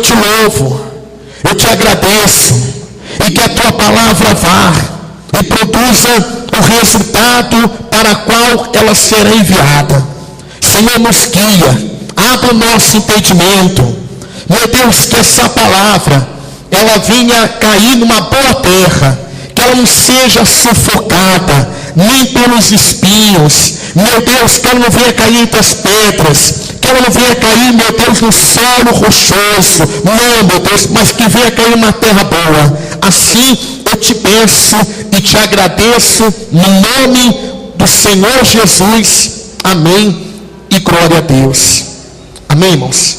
te louvo, eu te agradeço, e que a tua palavra vá e produza o resultado para qual ela será enviada. Senhor, nos guia, abra o nosso entendimento. Meu Deus, que essa palavra, ela venha cair numa boa terra, que ela não seja sufocada, nem pelos espinhos. Meu Deus, que ela não venha cair entre as pedras, que ela não venha cair, meu Deus, no solo rochoso, não, meu Deus, mas que venha cair numa terra boa. Assim eu te peço e te agradeço no nome do Senhor Jesus. Amém e glória a Deus. Amém, irmãos?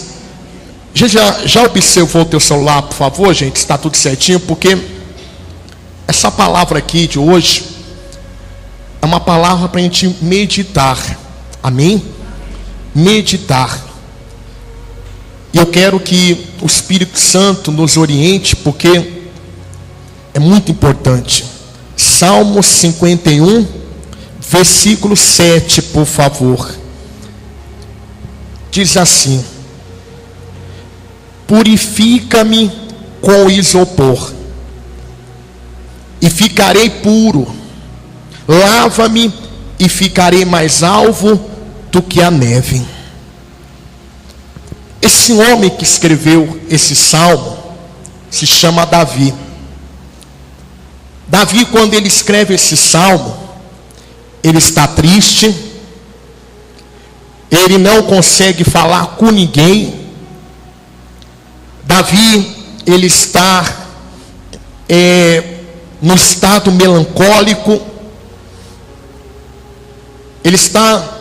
Já observou o teu celular, por favor, gente? Está tudo certinho, porque essa palavra aqui de hoje é uma palavra para a gente meditar. Amém? Meditar. E eu quero que o Espírito Santo nos oriente, porque é muito importante. Salmo 51, versículo 7, por favor. Diz assim: purifica-me com isopor, e ficarei puro. Lava-me, e ficarei mais alvo do que a neve. Esse homem que escreveu esse salmo se chama Davi. Davi, quando ele escreve esse salmo, ele está triste, ele não consegue falar com ninguém. Davi, ele está no estado melancólico, ele está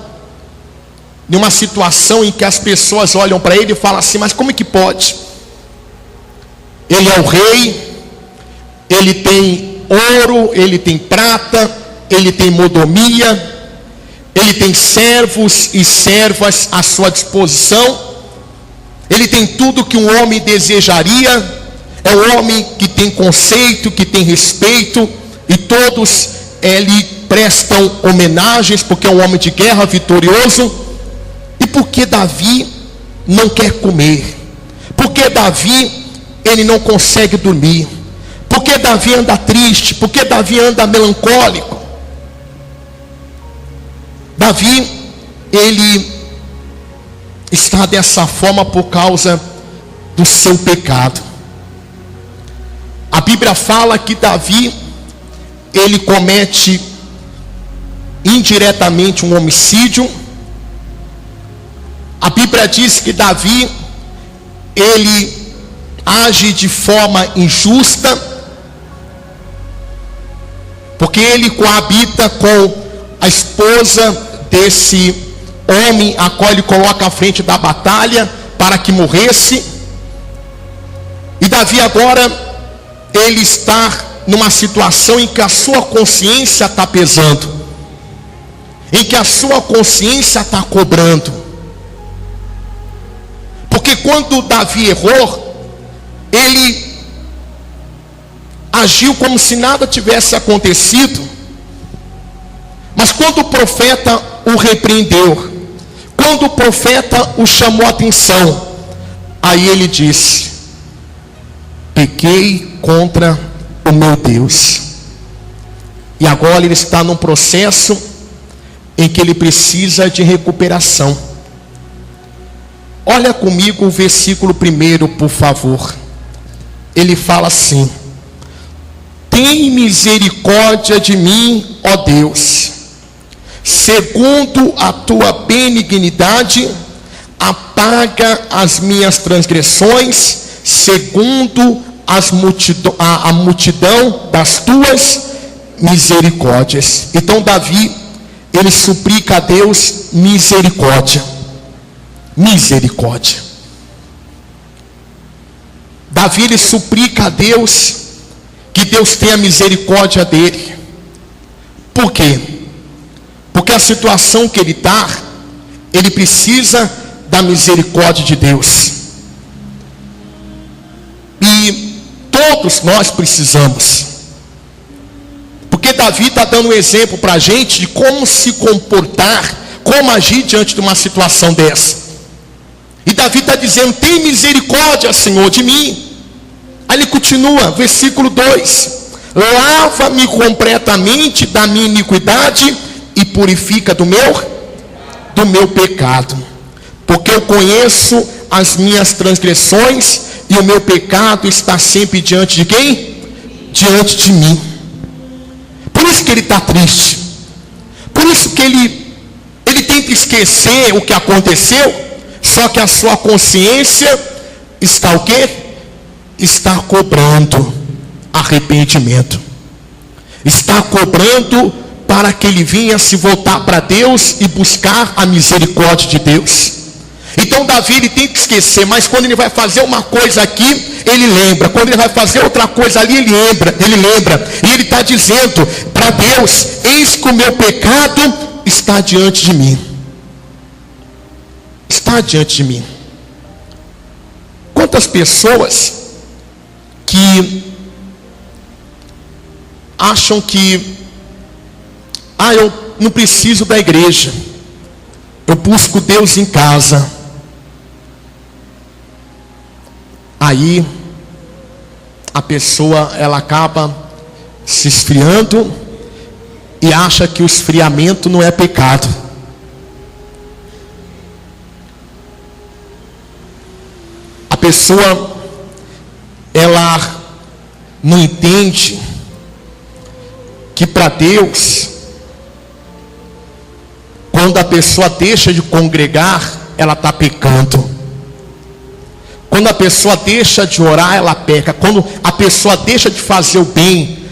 em uma situação em que as pessoas olham para ele e falam assim: mas como é que pode? Ele é o rei, ele tem ouro, ele tem prata, ele tem mordomia, ele tem servos e servas à sua disposição, ele tem tudo que um homem desejaria. É um homem que tem conceito, que tem respeito, e todos lhe prestam homenagens, porque é um homem de guerra vitorioso. E por que Davi não quer comer? Por que Davi ele não consegue dormir? Por que Davi anda triste? Por que Davi anda melancólico? Davi, ele está dessa forma por causa do seu pecado. A Bíblia fala que Davi, ele comete indiretamente um homicídio. A Bíblia diz que Davi, ele age de forma injusta, porque ele coabita com a esposa desse homem, a qual ele coloca à frente da batalha para que morresse. E Davi agora, ele está numa situação em que a sua consciência está pesando, em que a sua consciência está cobrando. Porque quando Davi errou, ele agiu como se nada tivesse acontecido. Mas quando o profeta o repreendeu, quando o profeta o chamou a atenção, aí ele disse: pequei contra o meu Deus. E agora ele está num processo em que ele precisa de recuperação. Olha comigo o versículo 1, por favor. Ele fala assim: tem misericórdia de mim, ó Deus, segundo a tua benignidade, apaga as minhas transgressões, segundo a multidão das tuas misericórdias. Então Davi, ele suplica a Deus misericórdia. Misericórdia. Davi, ele suplica a Deus que Deus tenha misericórdia dele. Por quê? Porque a situação que ele está, ele precisa da misericórdia de Deus. E todos nós precisamos. Porque Davi está dando um exemplo para a gente de como se comportar, como agir diante de uma situação dessa. E Davi está dizendo: tem misericórdia, Senhor, de mim. Aí ele continua, versículo 2: lava-me completamente da minha iniquidade e purifica do meu pecado, porque eu conheço as minhas transgressões e o meu pecado está sempre diante de quem? Diante de mim. Por isso que ele está triste, por isso que ele tenta esquecer o que aconteceu, só que a sua consciência está o quê? Está cobrando arrependimento, está cobrando para que ele vinha se voltar para Deus e buscar a misericórdia de Deus. Então Davi, ele tem que esquecer, mas quando ele vai fazer uma coisa aqui, ele lembra. Quando ele vai fazer outra coisa ali, ele lembra. E ele está dizendo para Deus: eis que o meu pecado está diante de mim. Está diante de mim. Quantas pessoas que acham que eu não preciso da igreja, eu busco Deus em casa. Aí a pessoa, ela acaba se esfriando e acha que o esfriamento não é pecado. A pessoa, ela não entende que para Deus, quando a pessoa deixa de congregar, ela está pecando. Quando a pessoa deixa de orar, ela peca. Quando a pessoa deixa de fazer o bem,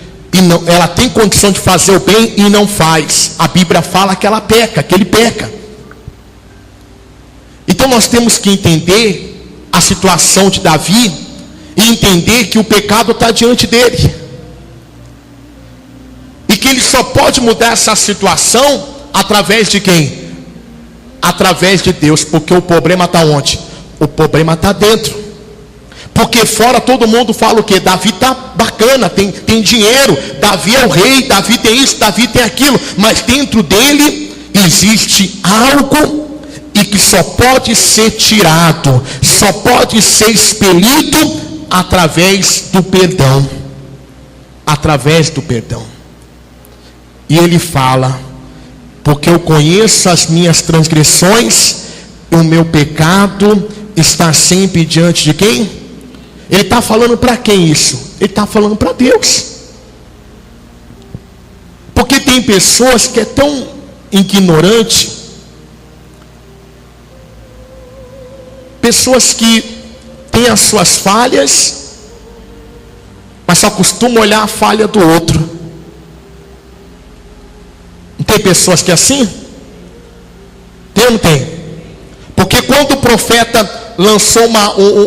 ela tem condição de fazer o bem e não faz, a Bíblia fala que ela peca, que ele peca. Então nós temos que entender a situação de Davi e entender que o pecado está diante dele, e que ele só pode mudar essa situação através de quem? Através de Deus. Porque o problema está onde? O problema está dentro. Porque fora todo mundo fala o quê? Davi está bacana, tem dinheiro, Davi é o rei, Davi tem isso, Davi tem aquilo. Mas dentro dele existe algo, e que só pode ser tirado, só pode ser expelido através do perdão. Através do perdão. E ele fala: porque eu conheço as minhas transgressões, e o meu pecado está sempre diante de quem? Ele está falando para quem isso? Ele está falando para Deus. Porque tem pessoas que é tão ignorante, pessoas que têm as suas falhas, mas só costumam olhar a falha do outro. Não tem pessoas que é assim? Tem ou não tem? Porque quando o profeta lançou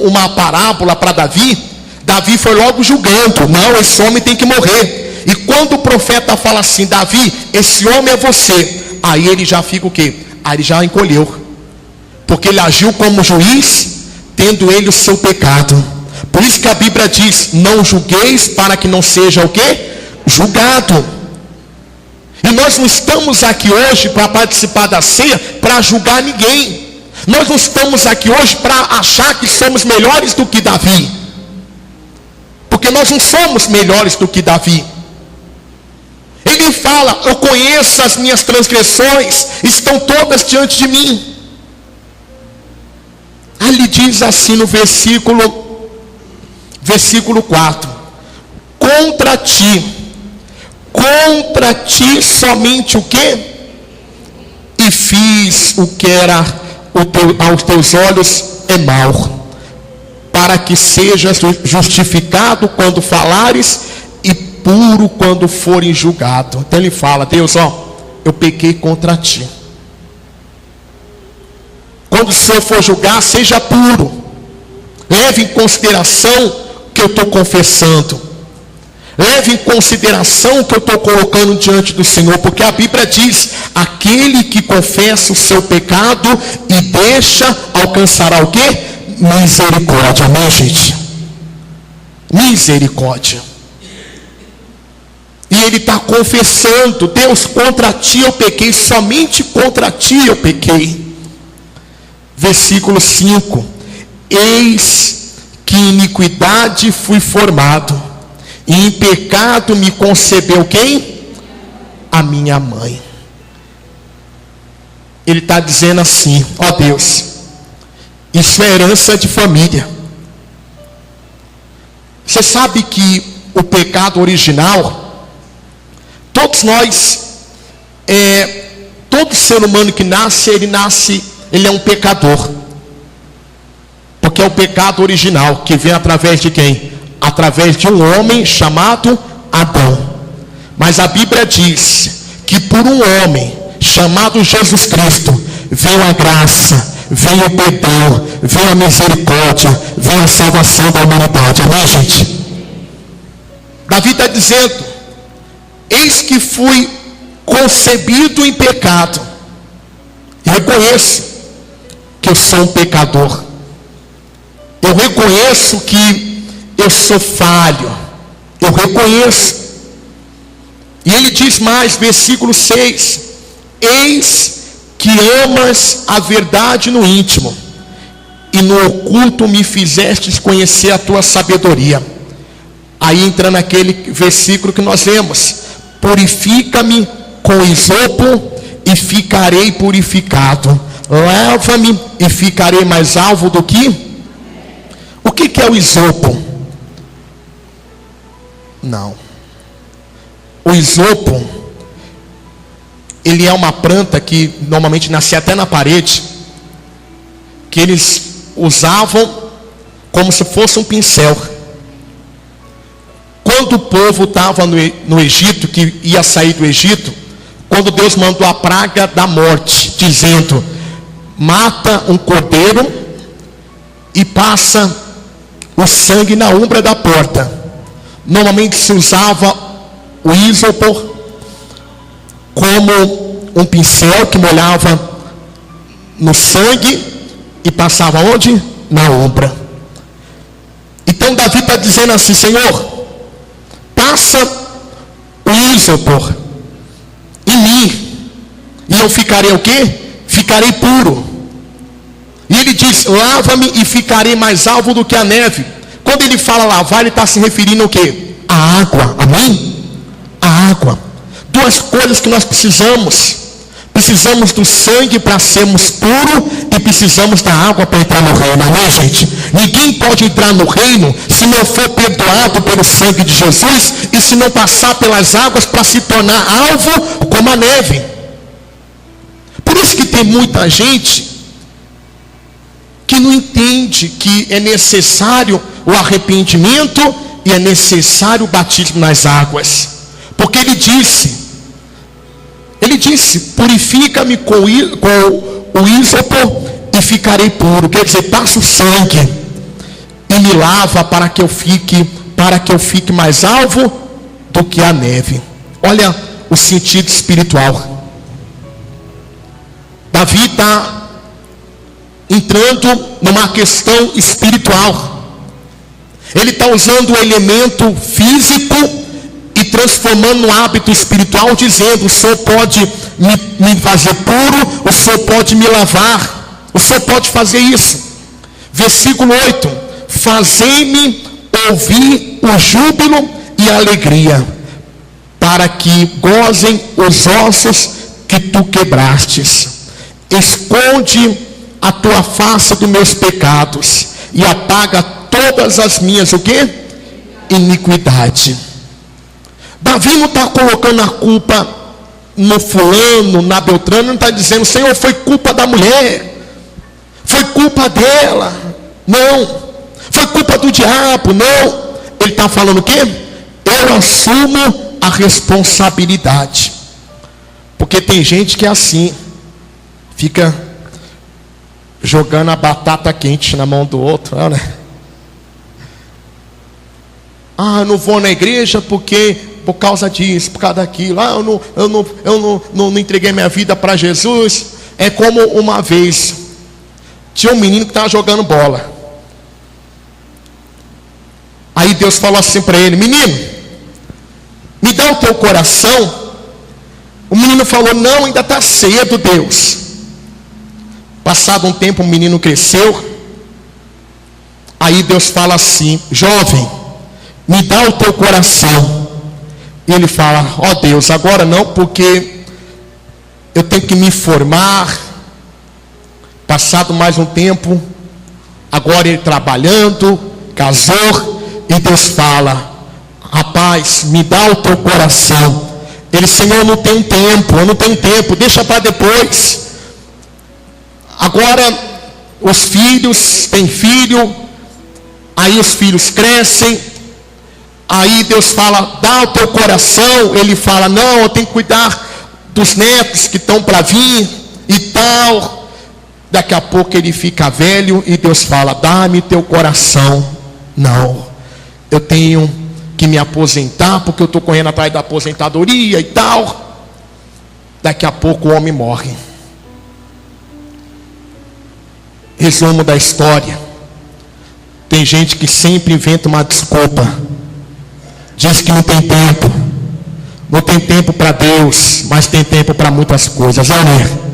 uma parábola para Davi, Davi foi logo julgando: não, esse homem tem que morrer. E quando o profeta fala assim: Davi, esse homem é você, aí ele já fica o quê? Aí ele já encolheu, porque ele agiu como juiz, tendo ele o seu pecado. Por isso que a Bíblia diz: não julgueis para que não seja o quê? Julgado. E nós não estamos aqui hoje para participar da ceia para julgar ninguém. Nós não estamos aqui hoje para achar que somos melhores do que Davi, porque nós não somos melhores do que Davi. Ele fala: eu conheço as minhas transgressões, estão todas diante de mim. Aí ele diz assim no versículo 4: contra ti somente o quê? E fiz o que era aos teus olhos é mal, para que sejas justificado quando falares e puro quando fores julgado. Então ele fala: Deus, eu pequei contra ti. Quando o Senhor for julgar, seja puro. Leve em consideração o que eu estou confessando. Leve em consideração o que eu estou colocando diante do Senhor. Porque a Bíblia diz: aquele que confessa o seu pecado e deixa, alcançará o quê? Misericórdia. Amém, gente? Misericórdia. E ele está confessando: Deus, contra ti eu pequei, somente contra ti eu pequei. versículo 5: eis que em iniquidade fui formado, e em pecado me concebeu quem? A minha mãe. Ele está dizendo assim: ó Deus, isso é herança de família. Você sabe que o pecado original, todos nós, todo ser humano que nasce, ele é um pecador. Porque é o pecado original, que vem através de quem? Através de um homem chamado Adão. Mas a Bíblia diz que por um homem chamado Jesus Cristo veio a graça, veio o perdão, veio a misericórdia, veio a salvação da humanidade. Amém, gente? Davi está dizendo: eis que fui concebido em pecado. Eu reconheço que eu sou um pecador. Eu reconheço que eu sou falho. Eu reconheço. E ele diz mais, versículo 6: eis que amas a verdade no íntimo, e no oculto me fizestes conhecer a tua sabedoria. Aí entra naquele versículo que nós lemos: purifica-me com isopo e ficarei purificado. Lava-me e ficarei mais alvo do que? O que é o isopo? Não. O isopo, ele é uma planta que normalmente nascia até na parede, que eles usavam como se fosse um pincel. Quando o povo estava no Egito, que ia sair do Egito, quando Deus mandou a praga da morte, dizendo: mata um cordeiro e passa o sangue na umbra da porta. Normalmente se usava o isopo como um pincel que molhava no sangue e passava onde? Na umbra. Então Davi está dizendo assim: Senhor, passa o isopo em mim, e eu ficarei o quê? Ficarei puro. E ele diz: lava-me e ficarei mais alvo do que a neve. Quando ele fala lavar, ele está se referindo ao quê? A água. Amém? A água. Duas coisas que nós precisamos. Precisamos do sangue para sermos puros, e precisamos da água para entrar no reino. Amém, gente? Ninguém pode entrar no reino se não for perdoado pelo sangue de Jesus, e se não passar pelas águas para se tornar alvo como a neve. Por isso que tem muita gente que não entende que é necessário o arrependimento e é necessário o batismo nas águas. Porque ele disse: purifica-me com o ísopo e ficarei puro. Quer dizer, passa o sangue e me lava para que eu fique mais alvo do que a neve. Olha o sentido espiritual. Davi está entrando numa questão espiritual. Ele está usando o elemento físico e transformando no hábito espiritual, dizendo: o Senhor pode me fazer puro, o Senhor pode me lavar, o Senhor pode fazer isso. Versículo 8: fazei-me ouvir o júbilo e a alegria, para que gozem os ossos que tu quebrastes. Esconde a tua face dos meus pecados e apaga todas as minhas, o quê? Iniquidade. Davi não está colocando a culpa no fulano, na Beltrano, não está dizendo: Senhor, foi culpa da mulher, foi culpa dela. Não. Foi culpa do diabo. Não. Ele está falando o quê? Eu assumo a responsabilidade. Porque tem gente que é assim, fica jogando a batata quente na mão do outro, né? Eu não vou na igreja porque por causa disso, por causa daquilo. Eu não entreguei minha vida para Jesus. É como uma vez tinha um menino que estava jogando bola. Aí Deus falou assim para ele: menino, me dá o teu coração. O menino falou: não, ainda está cedo, Deus. Passado um tempo, o menino cresceu. Aí Deus fala assim: jovem, me dá o teu coração. E ele fala: ó Deus, agora não, porque eu tenho que me formar. Passado mais um tempo, agora ele trabalhando, casou, e Deus fala: rapaz, me dá o teu coração. Ele: Senhor, eu não tenho tempo, deixa para depois. Agora os filhos, tem filho, aí os filhos crescem, aí Deus fala: dá o teu coração. Ele fala: não, eu tenho que cuidar dos netos que estão para vir e tal. Daqui a pouco ele fica velho e Deus fala: dá-me teu coração. Não, eu tenho que me aposentar, porque eu estou correndo atrás da aposentadoria e tal. Daqui a pouco o homem morre. Resumo da história: tem gente que sempre inventa uma desculpa, diz que não tem tempo para Deus, mas tem tempo para muitas coisas, amém?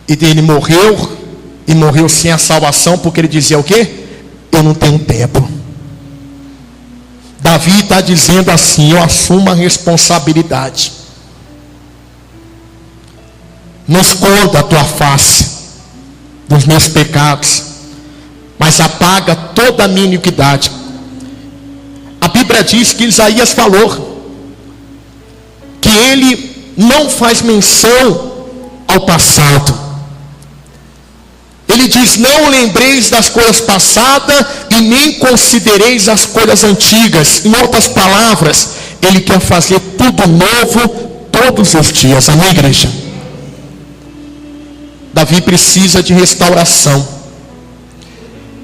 E ele morreu, e morreu sem a salvação, porque ele dizia o quê? Eu não tenho tempo. Davi está dizendo assim: eu assumo a responsabilidade. Não esconda a tua face dos meus pecados, mas apaga toda a minha iniquidade. A Bíblia diz que Isaías falou que ele não faz menção ao passado. Ele diz: não lembreis das coisas passadas e nem considereis as coisas antigas. Em outras palavras, ele quer fazer tudo novo todos os dias. Amém, igreja? Davi precisa de restauração,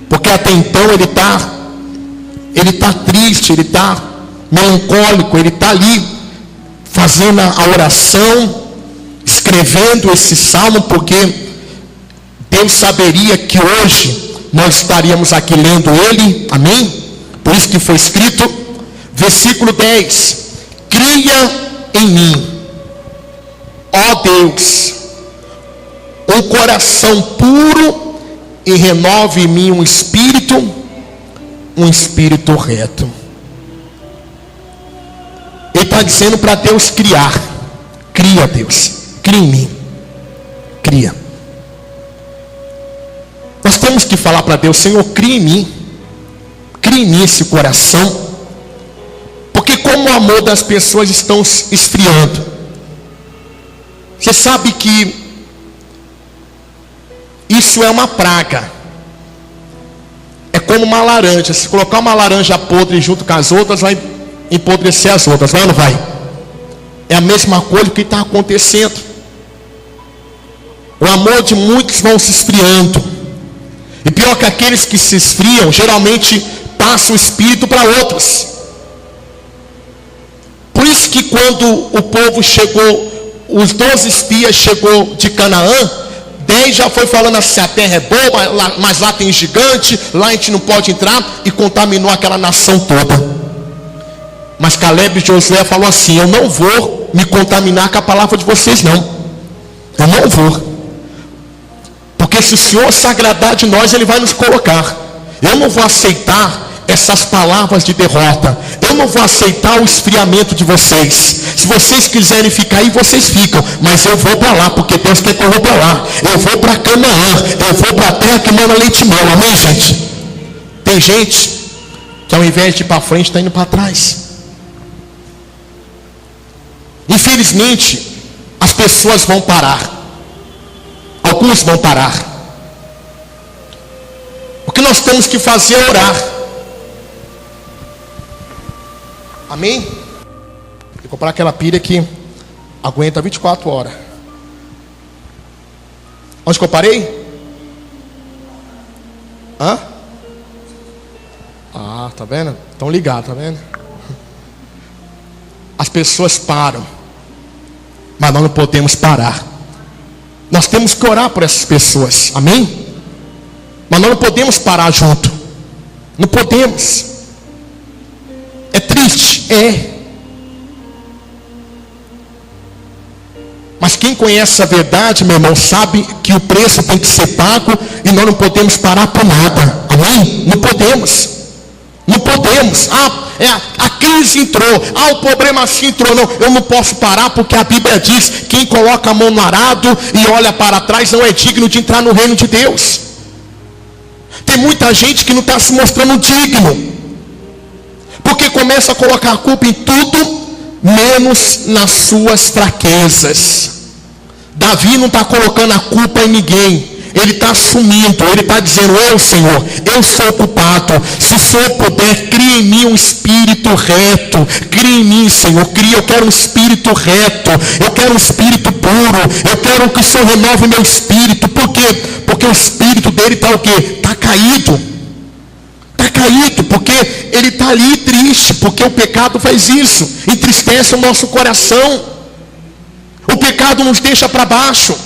porque até então ele está triste, ele está melancólico, ele está ali fazendo a oração, escrevendo esse salmo, porque Deus saberia que hoje nós estaríamos aqui lendo ele, amém? Por isso que foi escrito, versículo 10: cria em mim, ó Deus, um coração puro, e renove em mim um espírito reto. Ele está dizendo para Deus criar. Cria, Deus, cria em mim, cria. Nós temos que falar para Deus: Senhor, cria em mim esse coração, porque como o amor das pessoas estão esfriando. Você sabe que isso é uma praga. É como uma laranja. Se colocar uma laranja podre junto com as outras, vai empodrecer as outras, vai ou não vai? É a mesma coisa que está acontecendo. O amor de muitos vão se esfriando. E pior que aqueles que se esfriam, geralmente passam o espírito para outros. Por isso que quando o povo chegou, os 12 espias chegou de Canaã, 10 já foi falando assim: a terra é boa, mas lá tem gigante, lá a gente não pode entrar, e contaminou aquela nação toda. Mas Caleb e Josué falou assim: eu não vou me contaminar com a palavra de vocês, não. Eu não vou. Porque se o Senhor se agradar de nós, Ele vai nos colocar. Eu não vou aceitar essas palavras de derrota. Eu não vou aceitar o esfriamento de vocês. Se vocês quiserem ficar aí, vocês ficam. Mas eu vou para lá, porque Deus quer que eu vou para lá. Eu vou para Canaã. Eu vou para a terra que manda leite e mel. Amém, gente? Tem gente que ao invés de ir para frente, está indo para trás. Infelizmente, as pessoas vão parar. Alguns vão parar. O que nós temos que fazer é orar. Amém? Vou comprar aquela pilha que aguenta 24 horas. Onde que eu parei? Hã? Ah, tá vendo? Estão ligados, tá vendo? As pessoas param, mas nós não podemos parar. Nós temos que orar por essas pessoas, amém? Mas nós não podemos parar junto. Não podemos. É triste? É. Mas quem conhece a verdade, meu irmão, sabe que o preço tem que ser pago e nós não podemos parar por nada. Amém? Não podemos. Não podemos. A crise entrou. O problema assim entrou. Não, eu não posso parar porque a Bíblia diz: quem coloca a mão no arado e olha para trás não é digno de entrar no reino de Deus. Tem muita gente que não está se mostrando digno, porque começa a colocar a culpa em tudo, menos nas suas fraquezas. Davi não está colocando a culpa em ninguém. Ele está assumindo, ele está dizendo: eu, Senhor, eu sou culpado. Se o Senhor puder, cria em mim um espírito reto. Cria em mim, Senhor, eu quero um espírito reto. Eu quero um espírito puro. Eu quero que o Senhor renove meu espírito. Por quê? Porque o espírito dele está o quê? Está caído. Está caído, porque ele está ali triste, porque o pecado faz isso. Entristece o nosso coração. O pecado nos deixa para baixo.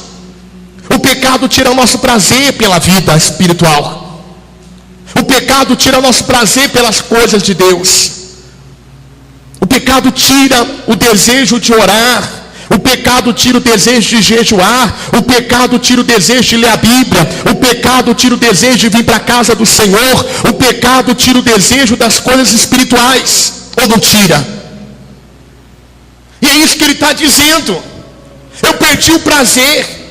O pecado tira o nosso prazer pela vida espiritual. O pecado tira o nosso prazer pelas coisas de Deus. O pecado tira o desejo de orar. O pecado tira o desejo de jejuar. O pecado tira o desejo de ler a Bíblia. O pecado tira o desejo de vir para a casa do Senhor. O pecado tira o desejo das coisas espirituais. Ou não tira? E é isso que ele está dizendo. Eu perdi o prazer.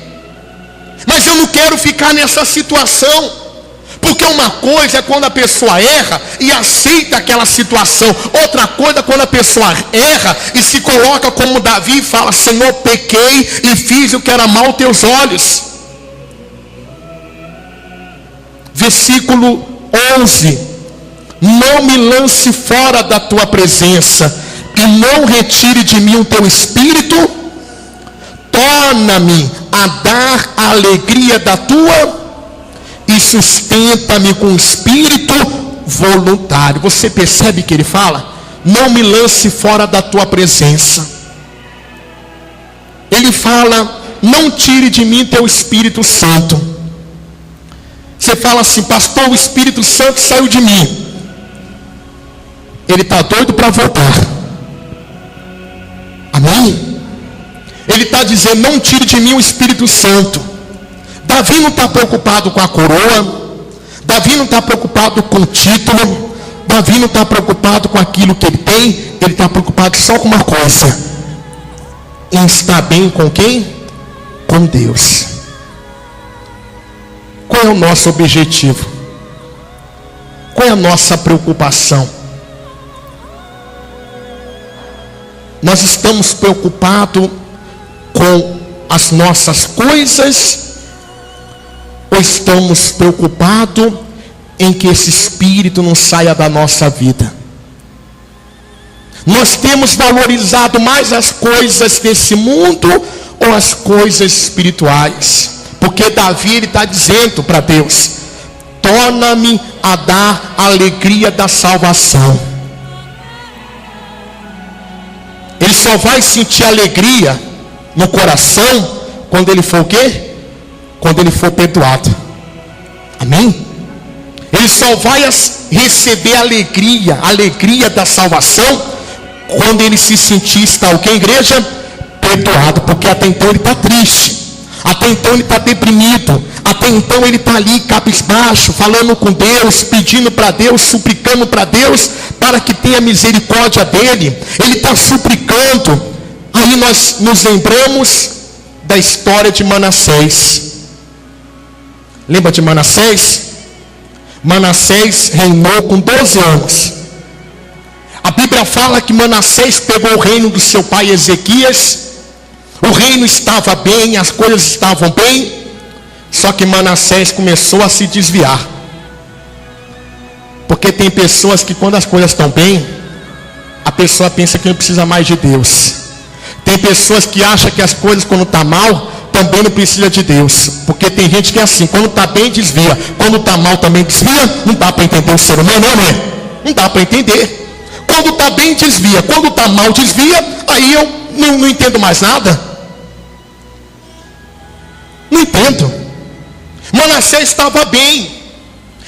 Mas eu não quero ficar nessa situação. Porque uma coisa é quando a pessoa erra e aceita aquela situação. Outra coisa é quando a pessoa erra e se coloca como Davi e fala: Senhor, pequei e fiz o que era mal aos teus olhos. Versículo 11: não me lance fora da tua presença e não retire de mim o teu espírito. Torna-me a dar a alegria da tua e sustenta-me com um espírito voluntário. Você percebe que ele fala: não me lance fora da tua presença. Ele fala: não tire de mim teu Espírito Santo. Você fala assim: pastor, o Espírito Santo saiu de mim. Ele está doido para voltar. Amém? Ele está dizendo: não tire de mim o Espírito Santo. Davi não está preocupado com a coroa. Davi não está preocupado com o título. Davi não está preocupado com aquilo que ele tem. Ele está preocupado só com uma coisa: em estar bem com quem? Com Deus. Qual é o nosso objetivo? Qual é a nossa preocupação? Nós estamos preocupados com as nossas coisas, ou estamos preocupados em que esse espírito não saia da nossa vida? Nós temos valorizado mais as coisas desse mundo ou as coisas espirituais? Porque Davi, ele está dizendo para Deus: torna-me a dar a alegria da salvação. Ele só vai sentir alegria no coração quando ele for o quê? Quando ele for perdoado. Amém? Ele só vai receber a alegria da salvação quando ele se sentir, está o que, igreja? Perdoado. Porque até então ele está triste, até então ele está deprimido, até então ele está ali cabisbaixo, falando com Deus, pedindo para Deus, suplicando para Deus para que tenha misericórdia dele. Ele está suplicando. Aí nós nos lembramos da história de Manassés. Lembra de Manassés? Manassés reinou com 12 anos. A Bíblia fala que Manassés pegou o reino do seu pai Ezequias. O reino estava bem, as coisas estavam bem. Só que Manassés começou a se desviar. Porque tem pessoas que quando as coisas estão bem, a pessoa pensa que não precisa mais de Deus. Tem pessoas que acham que as coisas quando estão mal, também não precisa de Deus. Porque tem gente que é assim: quando está bem desvia, quando está mal também desvia. Não dá para entender o ser humano, não é? Não dá para entender. Quando está bem desvia, quando está mal desvia. Aí eu não entendo mais nada. Não entendo. Manassés estava bem,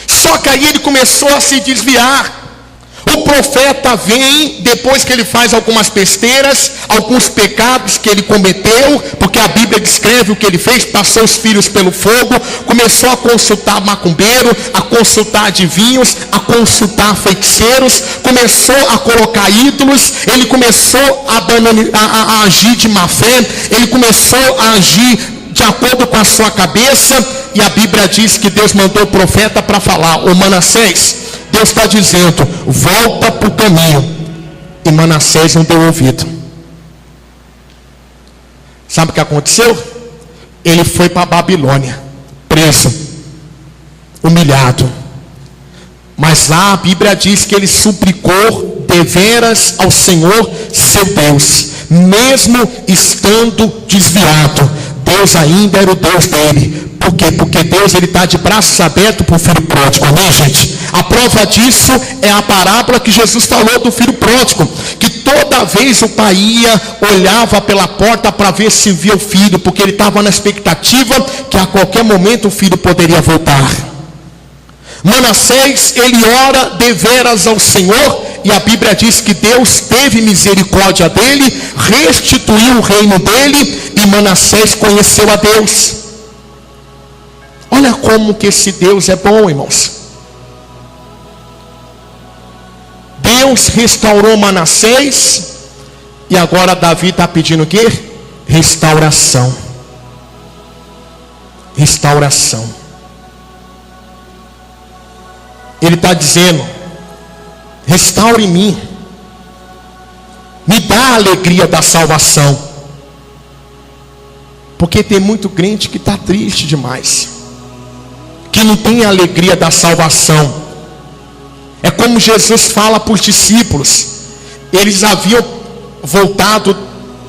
só que aí ele começou a se desviar. O profeta vem, depois que ele faz algumas besteiras, alguns pecados que ele cometeu, porque a Bíblia descreve o que ele fez, passou os filhos pelo fogo, começou a consultar macumbeiro, a consultar adivinhos, a feiticeiros, começou a colocar ídolos, ele começou a agir de má fé, ele começou a agir de acordo com a sua cabeça, e a Bíblia diz que Deus mandou o profeta para falar: ô Manassés, Deus está dizendo, volta para o caminho. E Manassés não deu ouvido. Sabe o que aconteceu? Ele foi para a Babilônia, preso, humilhado. Mas lá a Bíblia diz que ele suplicou deveras ao Senhor seu Deus, mesmo estando desviado. Deus ainda era o Deus dele. Por quê? Porque Deus está de braços abertos para o filho pródigo. Amém, gente? A prova disso é a parábola que Jesus falou do filho pródigo, que toda vez o pai ia, olhava pela porta para ver se via o filho, porque ele estava na expectativa que a qualquer momento o filho poderia voltar. Manassés, ele ora deveras ao Senhor, e a Bíblia diz que Deus teve misericórdia dele, restituiu o reino dele, e Manassés conheceu a Deus. Olha como que esse Deus é bom, irmãos. Deus restaurou Manassés, e agora Davi está pedindo o quê? Restauração. Restauração. Ele está dizendo: restaure em mim, me dá a alegria da salvação. Porque tem muito crente que está triste demais, que não tem a alegria da salvação. É como Jesus fala para os discípulos. Eles haviam voltado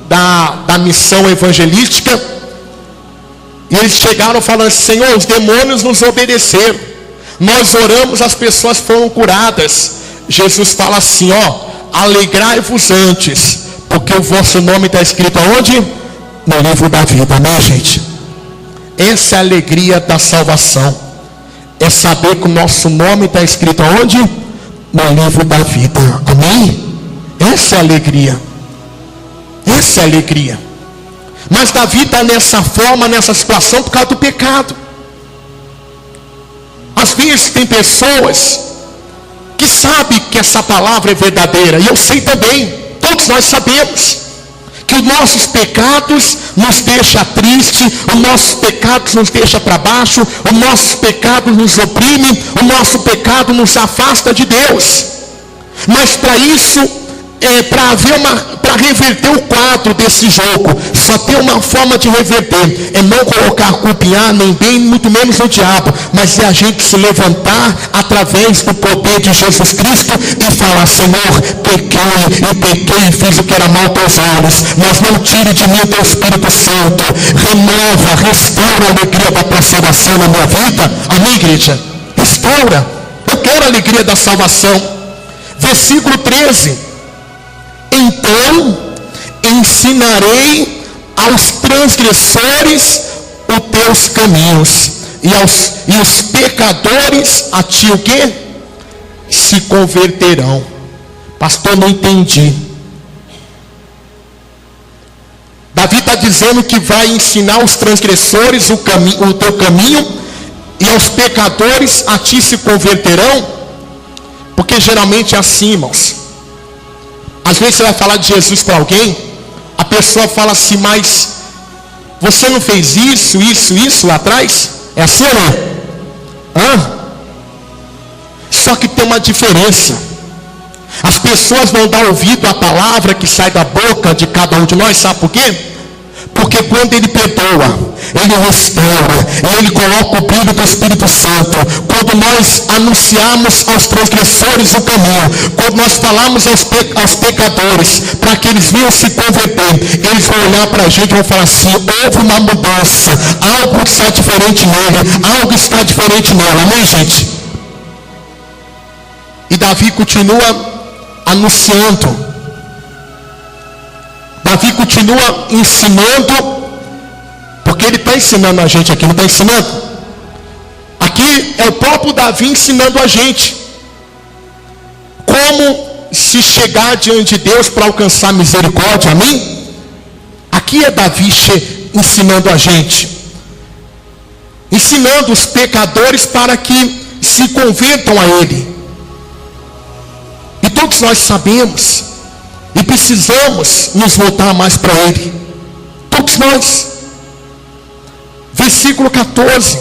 da missão evangelística, e eles chegaram falando: Senhor, os demônios nos obedeceram, nós oramos, as pessoas foram curadas. Jesus fala assim: alegrai-vos antes, porque o vosso nome está escrito aonde? No livro da vida. Amém, gente? Essa é a alegria da salvação, é saber que o nosso nome está escrito aonde? No livro da vida. Amém? Essa é a alegria. Essa é a alegria. Mas Davi está nessa forma, nessa situação, por causa do pecado. Às vezes tem pessoas que sabem que essa palavra é verdadeira, e eu sei também, todos nós sabemos, que os nossos pecados nos deixam tristes, os nossos pecados nos deixam para baixo, os nossos pecados nos oprimem, o nosso pecado nos afasta de Deus. Mas para isso, para reverter o quadro desse jogo, só tem uma forma de reverter: é não colocar a culpa em A, nem B, muito menos no diabo, mas é a gente se levantar através do poder de Jesus Cristo e falar: Senhor, pequei e fiz o que era mal aos teus olhos, mas não tire de mim o teu Espírito Santo. Renova, restaura a alegria da tua salvação na minha vida. Amém, igreja? Restaura. Eu quero a alegria da salvação. Versículo 13: então ensinarei aos transgressores os teus caminhos, e os pecadores a ti o quê? Se converterão. Pastor, não entendi. Davi está dizendo que vai ensinar aos transgressores o teu caminho, e aos pecadores a ti se converterão. Porque geralmente é assim, irmãos. Às vezes você vai falar de Jesus para alguém, a pessoa fala assim: mas você não fez isso lá atrás? É assim ou não? Só que tem uma diferença. As pessoas vão dar ouvido à palavra que sai da boca de cada um de nós, sabe por quê? Porque quando ele perdoa, ele restaura, ele coloca o brilho do Espírito Santo. Quando nós anunciamos aos transgressores o caminho, quando nós falamos aos pecadores, para que eles venham se converter, eles vão olhar para a gente e vão falar assim: houve uma mudança, algo está diferente nele, algo está diferente nela. Amém, gente? E Davi continua anunciando. Davi continua ensinando, porque ele está ensinando a gente aqui, não está ensinando? Aqui é o próprio Davi ensinando a gente como se chegar diante de Deus para alcançar misericórdia, amém? Aqui é Davi ensinando a gente, ensinando os pecadores para que se convertam a Ele. E todos nós sabemos e precisamos nos voltar mais para Ele, todos nós. Versículo 14: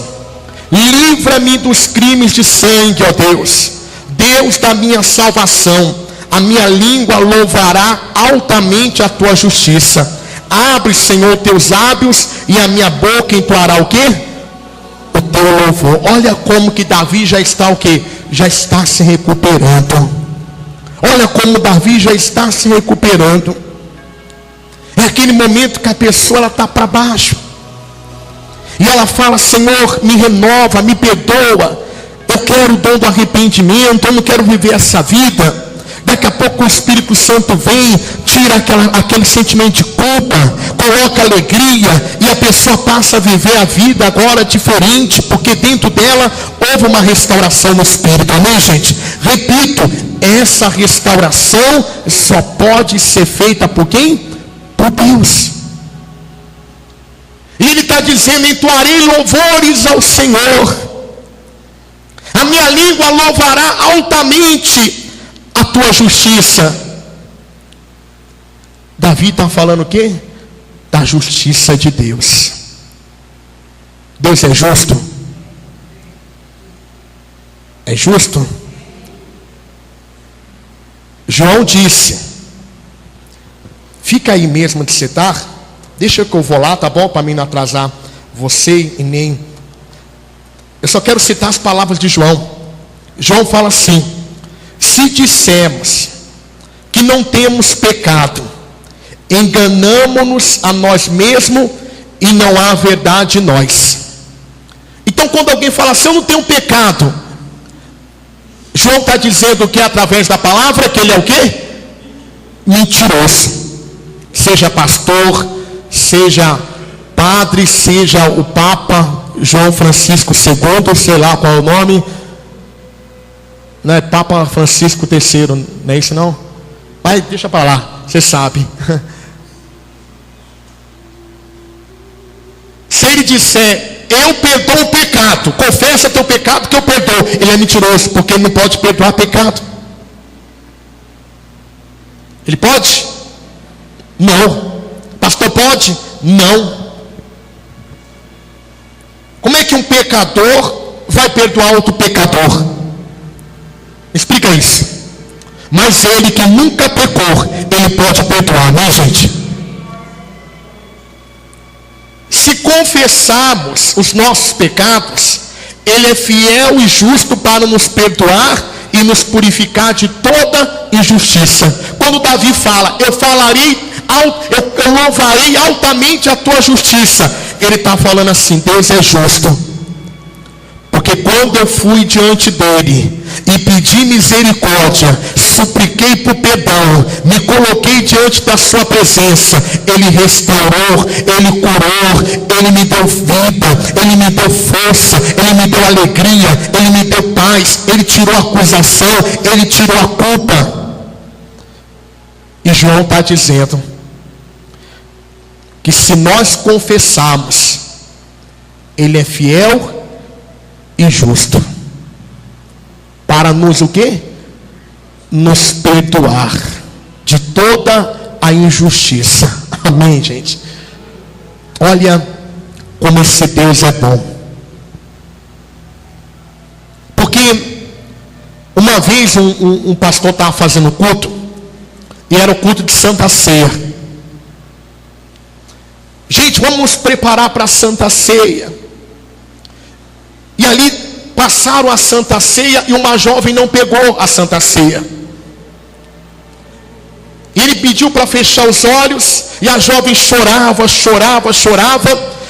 livra-me dos crimes de sangue, ó Deus, Deus da minha salvação. A minha língua louvará altamente a tua justiça. Abre, Senhor, teus lábios, e a minha boca entoará o quê? O teu louvor. Olha como que Davi já está o quê? Já está se recuperando. Olha como Davi já está se recuperando. É aquele momento que a pessoa está para baixo. E ela fala: Senhor, me renova, me perdoa. Eu quero o dom do arrependimento, eu não quero viver essa vida. Daqui a pouco o Espírito Santo vem, tira aquele sentimento de culpa, coloca alegria, e a pessoa passa a viver a vida agora diferente, porque dentro dela houve uma restauração no Espírito. Amém, gente? Repito, essa restauração só pode ser feita por quem? Por Deus. E Ele está dizendo: entoarei louvores ao Senhor, a minha língua louvará altamente a tua justiça. Davi está falando o quê? Da justiça de Deus. Deus é justo? É justo? João disse: fica aí mesmo onde você está, deixa que eu vou lá, tá bom? Para mim não atrasar você e nem... Eu só quero citar as palavras de João. João fala assim: se dissermos que não temos pecado, enganamo-nos a nós mesmos e não há verdade em nós. Então, quando alguém fala assim: eu não tenho pecado, João está dizendo que através da palavra que ele é o quê? Mentiroso. Seja pastor, seja padre, seja o Papa João Francisco II, sei lá qual é o nome. Não é Papa Francisco III, não é isso não? Mas deixa para lá, você sabe. Se ele disser: eu perdoo o pecado, confessa teu pecado que eu perdoo, ele é mentiroso, porque ele não pode perdoar pecado. Ele pode? Não. Pastor, pode? Não. Como é que um pecador vai perdoar outro pecador? Explica isso. Mas ele que nunca pecou, ele pode perdoar, não é, gente? Se confessarmos os nossos pecados, Ele é fiel e justo para nos perdoar e nos purificar de toda injustiça. Quando Davi fala: eu louvarei altamente a tua justiça, ele está falando assim: Deus é justo. Porque quando eu fui diante dele e pedi misericórdia, supliquei por perdão, me coloquei diante da sua presença, ele restaurou, ele curou, ele me deu vida, ele me deu força, ele me deu alegria, ele me deu paz, ele tirou a acusação, ele tirou a culpa. E João está dizendo que se nós confessarmos, ele é fiel e justo para nos o quê? Nos perdoar de toda a injustiça. Amém, gente? Olha como esse Deus é bom. Porque uma vez um pastor estava fazendo culto, e era o culto de Santa Ceia. Gente, vamos preparar para a Santa Ceia. E ali passaram a Santa Ceia e uma jovem não pegou a Santa Ceia. E ele pediu para fechar os olhos, e a jovem chorava.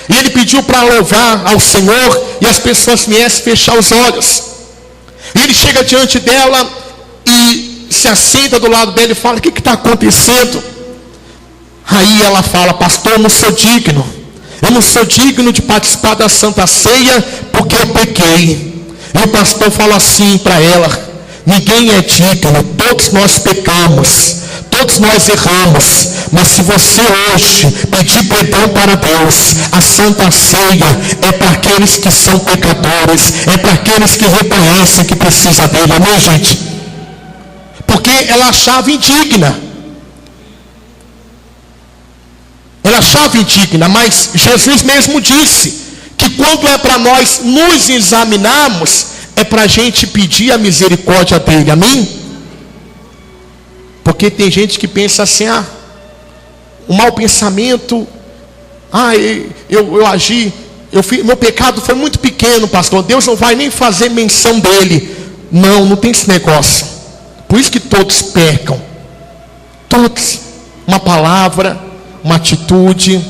E ele pediu para louvar ao Senhor, e as pessoas viessem fechar os olhos. E ele chega diante dela e se assenta do lado dela e fala: o que está acontecendo? Aí ela fala: pastor, eu não sou digno. Eu não sou digno de participar da Santa Ceia porque eu pequei. E o pastor fala assim para ela: Ninguém é digno, todos nós pecamos, todos nós erramos. Mas se você hoje pedir perdão para Deus, a Santa Ceia é para aqueles que são pecadores, é para aqueles que reconhecem que precisa dele, amém, gente? Porque ela achava indigna. Ela achava indigna, mas Jesus mesmo disse que quando é para nós nos examinarmos, é para a gente pedir a misericórdia dele, amém? Porque tem gente que pensa assim, o mau pensamento, eu agi, meu pecado foi muito pequeno, pastor, Deus não vai nem fazer menção dele. Não tem esse negócio. Por isso que todos pecam. Todos. Uma palavra, uma atitude,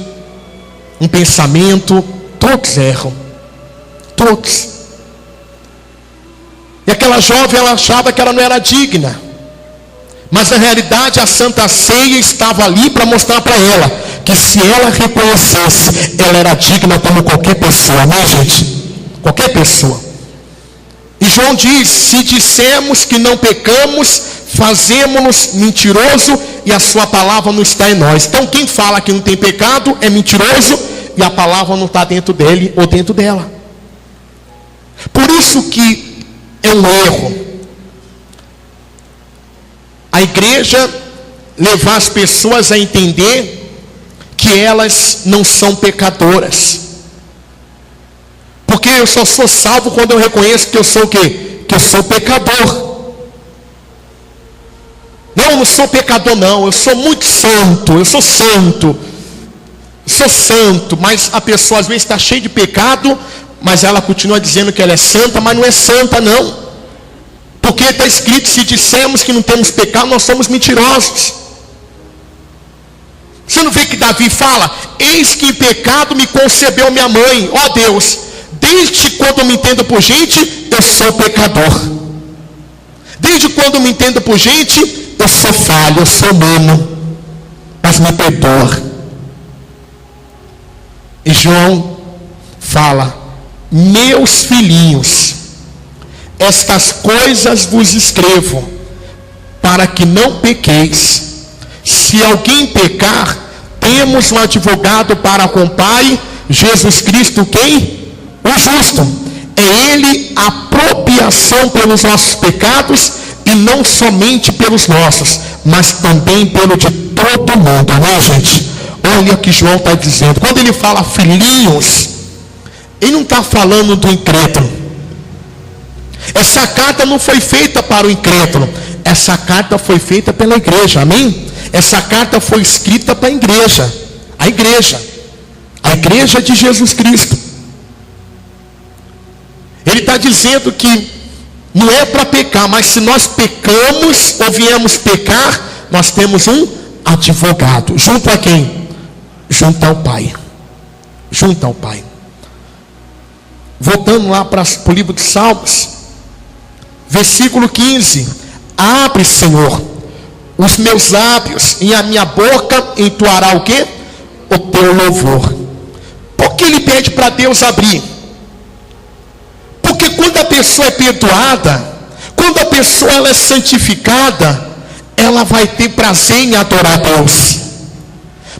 um pensamento, todos erram. Todos. E aquela jovem, ela achava que ela não era digna. Mas na realidade a Santa Ceia estava ali para mostrar para ela que se ela reconhecesse, ela era digna como qualquer pessoa, né, gente? Qualquer pessoa. E João diz: se dissermos que não pecamos, fazemos-nos mentiroso e a sua palavra não está em nós. Então quem fala que não tem pecado é mentiroso e a palavra não está dentro dele ou dentro dela. Por isso que é um erro a igreja levar as pessoas a entender que elas não são pecadoras. Porque eu só sou salvo quando eu reconheço que eu sou o quê? Que eu sou pecador. Não, eu não sou pecador não, eu sou muito santo, eu sou santo. Sou santo, mas a pessoa às vezes está cheia de pecado, mas ela continua dizendo que ela é santa, mas não é santa não. Porque está escrito, se dissermos que não temos pecado, nós somos mentirosos. Você não vê que Davi fala: eis que em pecado me concebeu minha mãe. Ó Deus, desde quando eu me entendo por gente, eu sou pecador. Desde quando eu me entendo por gente, eu sou falho, eu sou humano. Mas me perdoa. E João fala: meus filhinhos, estas coisas vos escrevo, para que não pequeis. Se alguém pecar, temos um advogado para com o Pai, Jesus Cristo, quem? O justo. É Ele a propiação pelos nossos pecados, e não somente pelos nossos, mas também pelo de todo mundo, né, gente? Olha o que João está dizendo. Quando ele fala filhinhos, ele não está falando do incrédulo. Essa carta não foi feita para o incrédulo. Essa carta foi feita pela igreja, amém? Essa carta foi escrita para a igreja. A igreja de Jesus Cristo. Ele está dizendo que não é para pecar, mas se nós pecamos ou viemos pecar, nós temos um advogado. Junto a quem? Junto ao Pai. Junto ao Pai. Voltando lá para o livro de Salmos, versículo 15: abre, Senhor, os meus lábios, e a minha boca entoará o quê? O teu louvor. Por que ele pede para Deus abrir? Porque quando a pessoa é perdoada, quando a pessoa ela é santificada, ela vai ter prazer em adorar a Deus.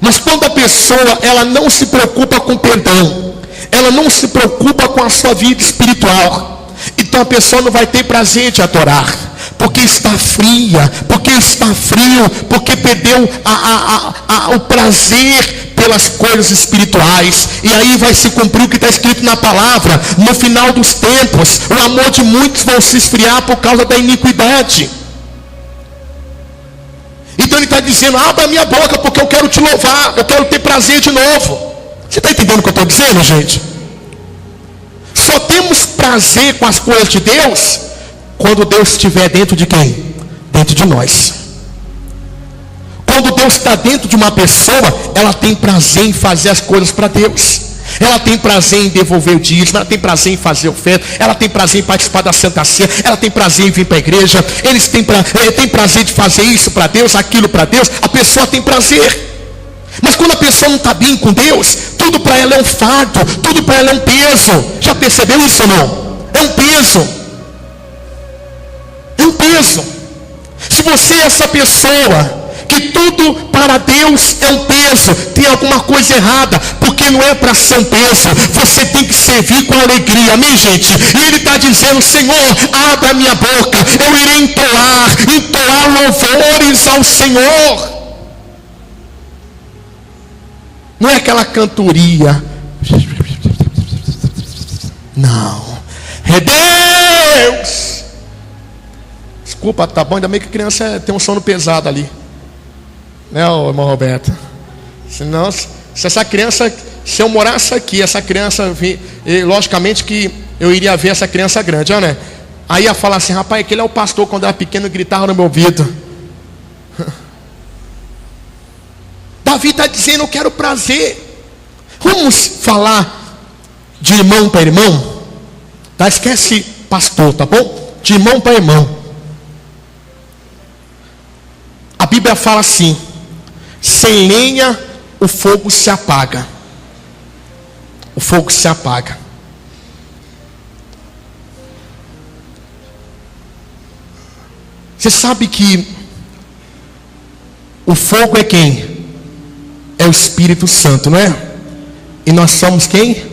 Mas quando a pessoa ela não se preocupa com perdão, ela não se preocupa com a sua vida espiritual, então a pessoa não vai ter prazer de adorar, porque está fria, porque está frio, porque perdeu o prazer pelas coisas espirituais. E aí vai se cumprir o que está escrito na palavra: no final dos tempos, o amor de muitos vai se esfriar por causa da iniquidade. Então ele está dizendo: abra a minha boca, porque eu quero te louvar, eu quero ter prazer de novo. Você está entendendo o que eu estou dizendo, gente? Só temos prazer com as coisas de Deus quando Deus estiver dentro de quem? Dentro de nós. Quando Deus está dentro de uma pessoa, ela tem prazer em fazer as coisas para Deus. Ela tem prazer em devolver o dízimo, ela tem prazer em fazer oferta, ela tem prazer em participar da Santa Ceia, ela tem prazer em vir para a igreja, eles têm prazer de fazer isso para Deus, aquilo para Deus. A pessoa tem prazer. Mas quando a pessoa não está bem com Deus, tudo para ela é um fardo, tudo para ela é um peso. Já percebeu isso ou não? É um peso. É um peso. Se você é essa pessoa que tudo para Deus é um peso, tem alguma coisa errada, porque não é para ser um peso. Você tem que servir com alegria, amém, gente? E Ele está dizendo: Senhor, abra a minha boca, eu irei entoar louvores ao Senhor. Não é aquela cantoria, não, é Deus. Desculpa, tá bom, ainda bem que a criança tem um sono pesado ali, né, irmão Roberto? Senão, se essa criança, se eu morasse aqui, essa criança, logicamente que eu iria ver essa criança grande, né? Aí ia falar assim: rapaz, aquele é o pastor, quando era pequeno gritava no meu ouvido. Davi está dizendo: eu quero prazer. Vamos falar de irmão para irmão, tá? Esquece pastor, tá bom? De irmão para irmão. A Bíblia fala assim: sem lenha o fogo se apaga. O fogo se apaga. Você sabe que o fogo é quem? É o Espírito Santo, não é? E nós somos quem?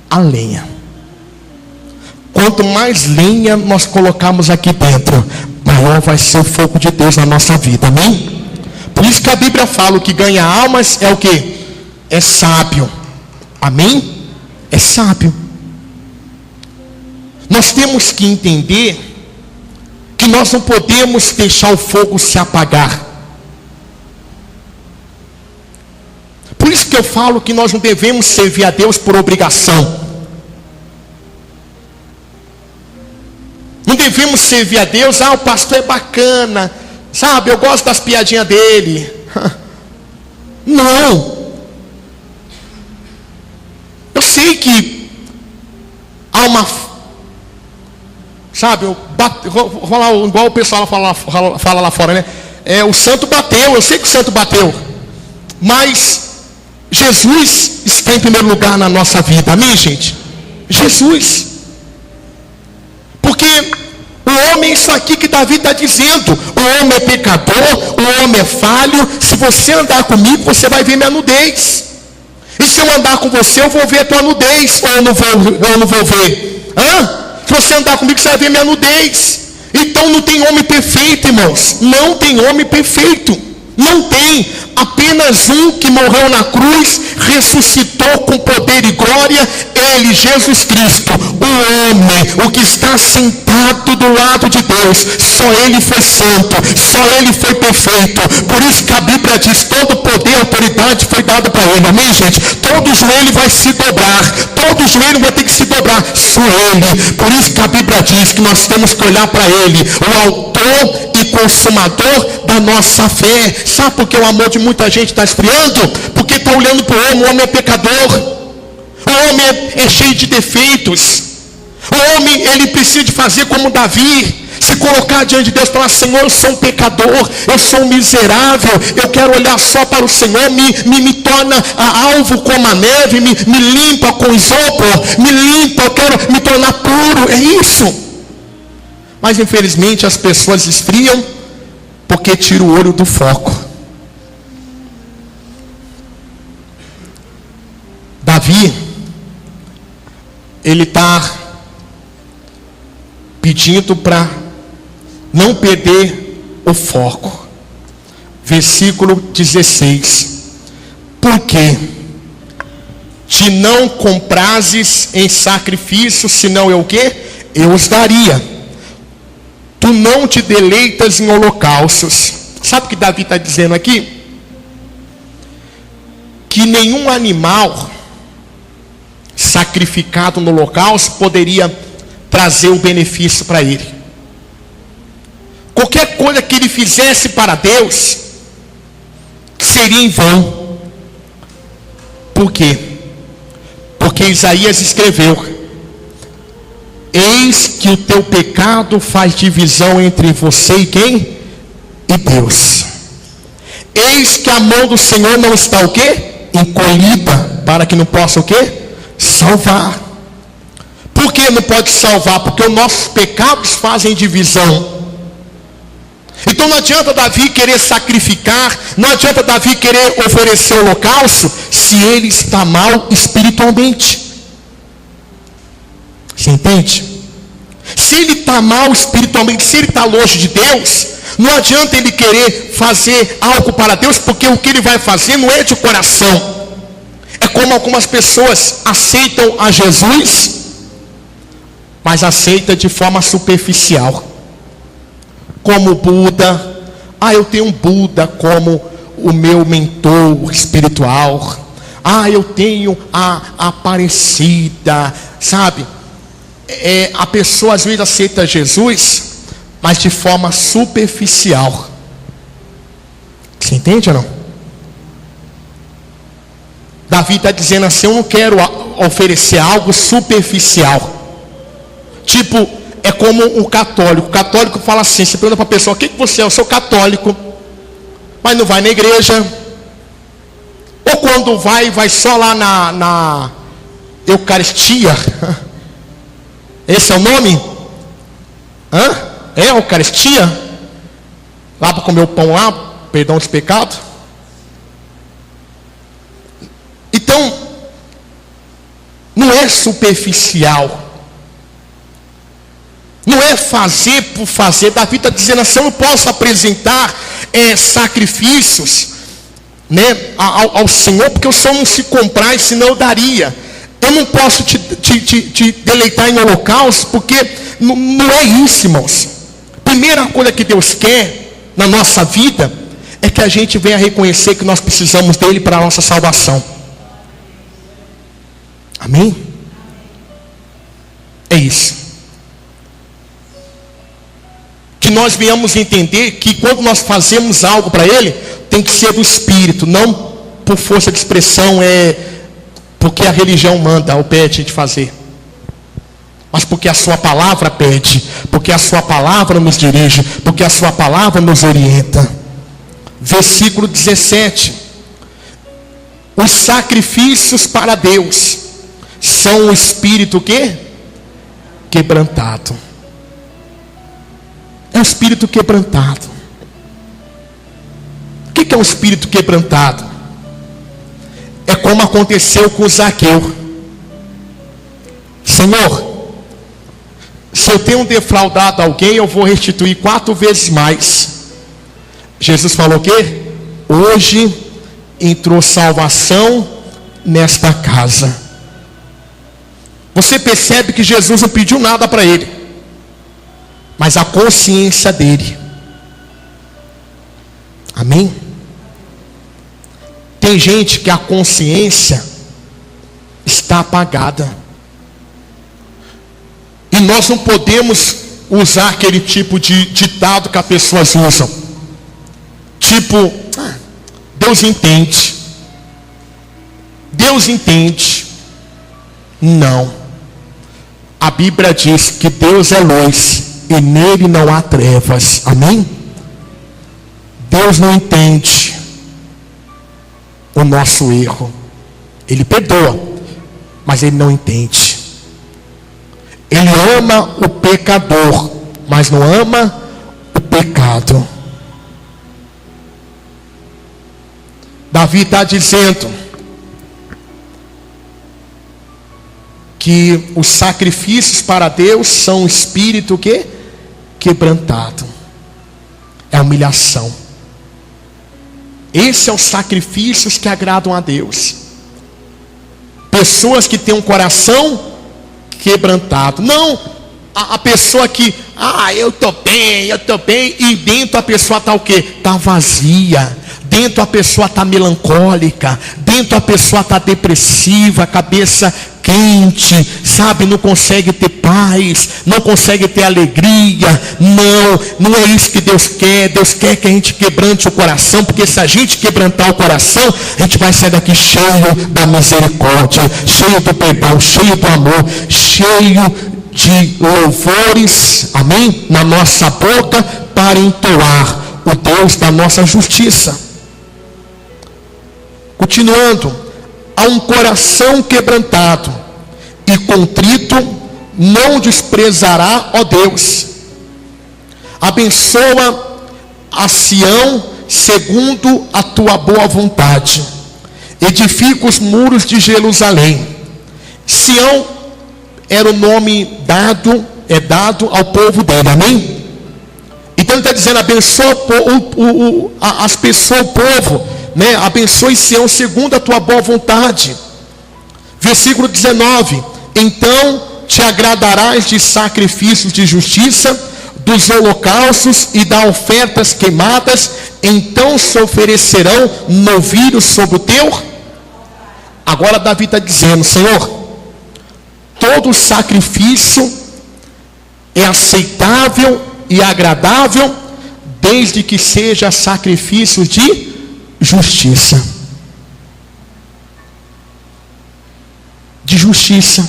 A lenha. Quanto mais lenha nós colocarmos aqui dentro, maior vai ser o fogo de Deus na nossa vida, amém? Por isso que a Bíblia fala: o que ganha almas é o que? É sábio, amém? É sábio. Nós temos que entender que nós não podemos deixar o fogo se apagar. Por isso que eu falo que nós não devemos servir a Deus por obrigação. Não devemos servir a Deus: o pastor é bacana, sabe, eu gosto das piadinhas dele. Não. Eu sei que há uma, sabe, vou falar igual o pessoal fala lá fora, né? O santo bateu, eu sei que o santo bateu, mas Jesus está em primeiro lugar na nossa vida, amém, gente? Jesus. Porque o homem, isso aqui que Davi está dizendo: o homem é pecador, o homem é falho. Se você andar comigo, você vai ver minha nudez. E se eu andar com você, eu vou ver a tua nudez. Ou eu não vou ver? Se você andar comigo, você vai ver minha nudez. Então não tem homem perfeito, irmãos. Não tem homem perfeito. Não tem. Apenas um que morreu na cruz, ressuscitou com poder e glória, Ele, Jesus Cristo, o homem, o que está sentado do lado de Deus. Só Ele foi santo, só Ele foi perfeito. Por isso que a Bíblia diz: todo poder e autoridade foi dado para Ele, amém, gente? Todo joelho vai se dobrar, todo joelho vai ter que se dobrar, só Ele. Por isso que a Bíblia diz que nós temos que olhar para Ele, o autor e consumador da nossa fé. Sabe por que o amor de muita gente está esfriando? Porque está olhando para o homem é pecador, o homem é cheio de defeitos, o homem, ele precisa de fazer como Davi, se colocar diante de Deus e falar: Senhor, eu sou um pecador, eu sou um miserável, eu quero olhar só para o Senhor, me torna alvo como a neve, me limpa com isopor, me limpa, eu quero me tornar puro, é isso. Mas infelizmente as pessoas esfriam porque tira o olho do foco. Davi, ele está pedindo para não perder o foco. Versículo 16: porque te não comprases em sacrifício, senão eu o quê? Eu os daria. Tu não te deleitas em holocaustos. Sabe o que Davi está dizendo aqui? Que nenhum animal sacrificado no holocausto poderia trazer o benefício para ele. Qualquer coisa que ele fizesse para Deus seria em vão. Por quê? Porque Isaías escreveu: eis que o teu pecado faz divisão entre você e quem? E Deus. Eis que a mão do Senhor não está o quê? Encolhida, para que não possa o quê? Salvar. Por que não pode salvar? Porque os nossos pecados fazem divisão. Então não adianta Davi querer sacrificar, não adianta Davi querer oferecer holocausto, se ele está mal espiritualmente. Você entende? Se ele está mal espiritualmente, se ele está longe de Deus, não adianta ele querer fazer algo para Deus, porque o que ele vai fazer não é de coração. É como algumas pessoas aceitam a Jesus, mas aceita de forma superficial. Como Buda. Eu tenho um Buda como o meu mentor espiritual. Eu tenho a Aparecida, sabe? A pessoa às vezes aceita Jesus, mas de forma superficial. Você entende ou não? Davi está dizendo assim: eu não quero oferecer algo superficial. Tipo, é como o católico. O católico fala assim, você pergunta para a pessoa: o que você é? Eu sou católico. Mas não vai na igreja. Ou quando vai só lá na Eucaristia. Esse é o nome? É Eucaristia? Lá para comer o pão lá, perdão dos pecados. Então, não é superficial. Não é fazer por fazer. Davi está dizendo assim: eu não posso apresentar sacrifícios, né, ao Senhor, porque o Senhor não se compraz, senão eu daria. Eu não posso te deleitar em holocausto, porque não é isso, irmãos. Primeira coisa que Deus quer na nossa vida é que a gente venha reconhecer que nós precisamos dele para a nossa salvação. Amém? É isso. Que nós venhamos entender que quando nós fazemos algo para ele, tem que ser do Espírito, não por força de expressão, porque a religião manda ou pede a gente fazer, mas porque a sua palavra pede, porque a sua palavra nos dirige, porque a sua palavra nos orienta. Versículo 17: os sacrifícios para Deus são o espírito quebrantado. É um espírito quebrantado. O que é um espírito quebrantado? É como aconteceu com Zaqueu. Senhor, se eu tenho defraudado alguém, eu vou restituir 4 vezes mais. Jesus falou o quê? Hoje entrou salvação nesta casa. Você percebe que Jesus não pediu nada para ele, mas a consciência dele. Amém? Tem gente que a consciência está apagada, e nós não podemos usar aquele tipo de ditado que as pessoas usam, tipo, Deus entende. Deus entende. Não. A Bíblia diz que Deus é luz e nele não há trevas. Amém? Deus não entende o nosso erro. Ele perdoa, mas ele não entende. Ele ama o pecador, mas não ama o pecado. Davi está dizendo que os sacrifícios para Deus são o espírito quebrantado. É humilhação. Esse é os sacrifícios que agradam a Deus. Pessoas que têm um coração quebrantado. Não a pessoa que, eu estou bem, e dentro a pessoa está o quê? Está vazia. Dentro a pessoa está melancólica. Dentro a pessoa está depressiva, cabeça quente, sabe, não consegue ter paz, não consegue ter alegria. Não é isso que Deus quer. Deus quer que a gente quebrante o coração, porque se a gente quebrantar o coração, a gente vai sair daqui cheio da misericórdia, cheio do perdão, cheio do amor, cheio de louvores, amém, na nossa boca, para entoar o Deus da nossa justiça. Continuando: a um coração quebrantado e contrito não desprezará, ó Deus. Abençoa a Sião segundo a tua boa vontade. Edifica os muros de Jerusalém. Sião era o nome dado ao povo dele, amém? Então ele está dizendo, abençoa as pessoas, o povo, né? Abençoe Sião segundo a tua boa vontade. Versículo 19, então te agradarás de sacrifícios de justiça, dos holocaustos e das ofertas queimadas, então se oferecerão novilhos sobre o teu. Agora Davi está dizendo, Senhor, todo sacrifício é aceitável e agradável, desde que seja sacrifício de justiça. De justiça.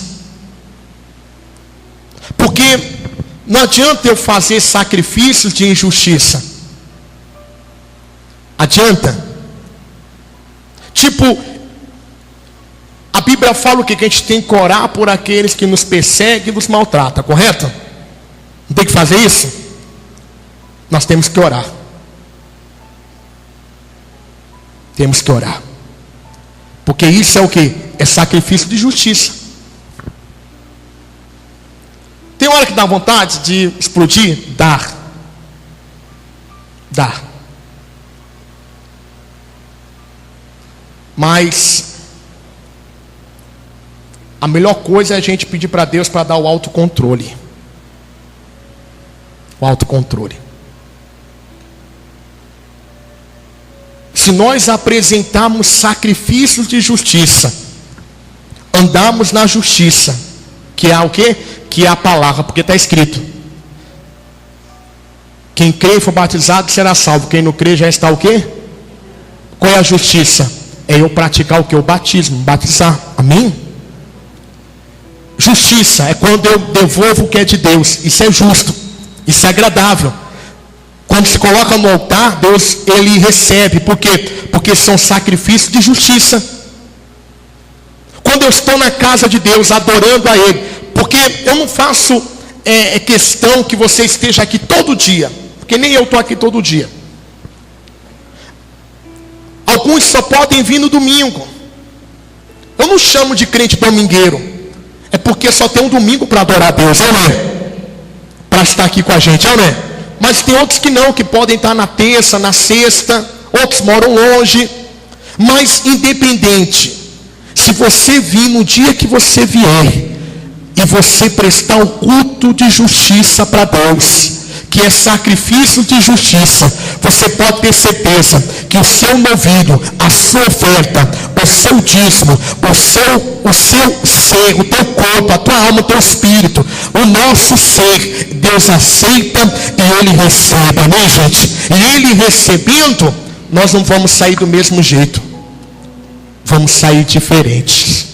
Porque não adianta eu fazer sacrifícios de injustiça. Adianta. Tipo, a Bíblia fala o quê? Que a gente tem que orar por aqueles que nos perseguem e nos maltratam, correto? Não tem que fazer isso? Nós temos que orar. Temos que orar. Porque isso é o quê? É sacrifício de justiça. Tem hora que dá vontade de explodir? Dá. Mas a melhor coisa é a gente pedir para Deus para dar o autocontrole. O autocontrole. Se nós apresentarmos sacrifícios de justiça, andarmos na justiça, que é o quê? Que é a palavra, porque está escrito: quem crê e for batizado será salvo, quem não crê já está o quê? Qual é a justiça? É eu praticar o que? O batismo, batizar, amém? Justiça é quando eu devolvo o que é de Deus. Isso é justo, isso é agradável. Quando se coloca no altar, Deus, Ele recebe. Por quê? Porque são sacrifícios de justiça. Quando eu estou na casa de Deus, adorando a Ele, porque eu não faço questão que você esteja aqui todo dia, porque nem eu estou aqui todo dia. Alguns só podem vir no domingo. Eu não chamo de crente domingueiro, é porque só tem um domingo para adorar a Deus, não é? Para estar aqui com a gente, não é? Mas tem outros que não, que podem estar na terça, na sexta, outros moram longe. Mas independente, se você vir no dia que você vier, e você prestar o culto de justiça para Deus, que é sacrifício de justiça, você pode ter certeza que o seu novilho, a sua oferta, o seu dízimo, o seu ser, o teu corpo, a tua alma, o teu espírito, o nosso ser, Deus aceita e Ele recebe, amém, gente? E Ele recebendo, nós não vamos sair do mesmo jeito, vamos sair diferentes.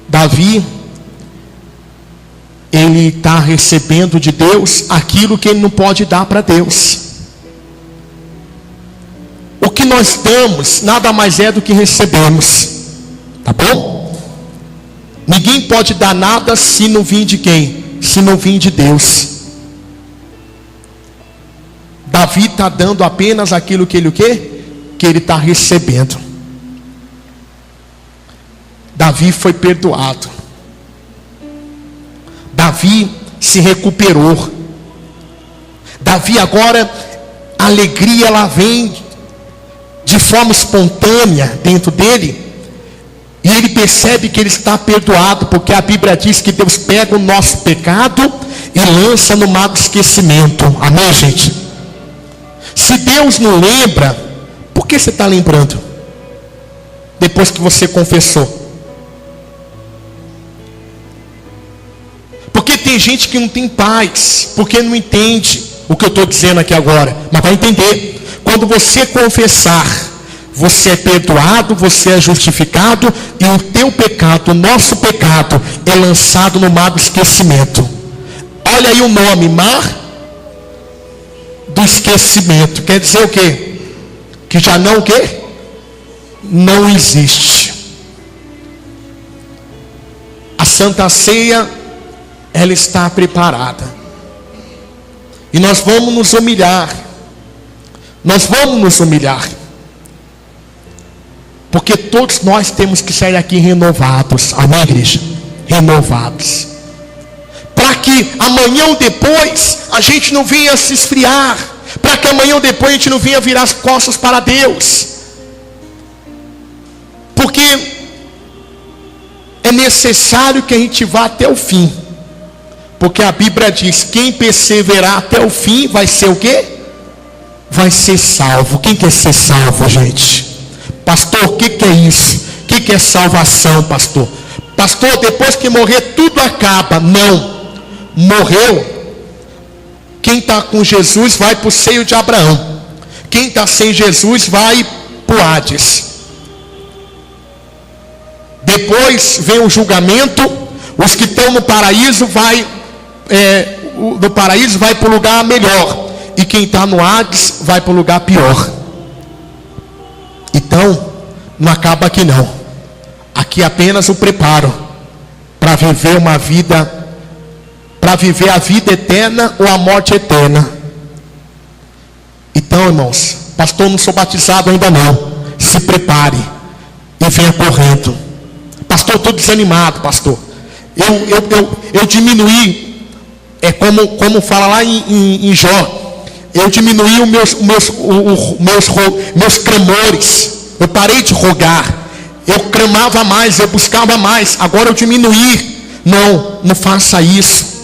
Davi, ele está recebendo de Deus aquilo que ele não pode dar para Deus. O que nós damos nada mais é do que recebemos, tá bom? Ninguém pode dar nada se não vir de quem? Se não vir de Deus. Davi está dando apenas aquilo que ele o quê? Que ele está recebendo. Davi foi perdoado. Davi se recuperou. Davi agora, a alegria ela vem de forma espontânea dentro dele. E ele percebe que ele está perdoado, porque a Bíblia diz que Deus pega o nosso pecado e lança no mar do esquecimento. Amém, gente? Se Deus não lembra, por que você está lembrando? Depois que você confessou. Porque tem gente que não tem paz, porque não entende o que eu estou dizendo aqui agora. Mas vai entender. Quando você confessar, você é perdoado, você é justificado, e o teu pecado, o nosso pecado, é lançado no mar do esquecimento. Olha aí o nome, mar do esquecimento. Quer dizer o quê? Que já não o quê? Não existe. A Santa Ceia, ela está preparada. E nós vamos nos humilhar. Nós vamos nos humilhar. Porque todos nós temos que sair aqui renovados. Amém, igreja? Renovados. Para que amanhã ou depois a gente não venha se esfriar. Para que amanhã ou depois a gente não venha virar as costas para Deus. Porque é necessário que a gente vá até o fim. Porque a Bíblia diz: quem perseverar até o fim vai ser o quê? Vai ser salvo. Quem quer ser salvo, gente? Pastor, o que é isso? O que é salvação, pastor? Pastor, depois que morrer tudo acaba. Não. Morreu. Quem está com Jesus vai para o seio de Abraão. Quem está sem Jesus vai para o Hades. Depois vem o julgamento. Os que estão no paraíso vai para o lugar melhor. E quem está no Hades vai para o lugar pior. Então, não acaba aqui não. Aqui é apenas o preparo para viver uma vida, para viver a vida eterna ou a morte eterna. Então, irmãos, pastor, não sou batizado ainda não. Se prepare e venha correndo. Pastor, estou desanimado, pastor. Eu diminuí, como fala lá em Jó. Eu diminuí os meus clamores. Eu parei de rogar. Eu clamava mais, eu buscava mais. Agora eu diminuí. Não faça isso.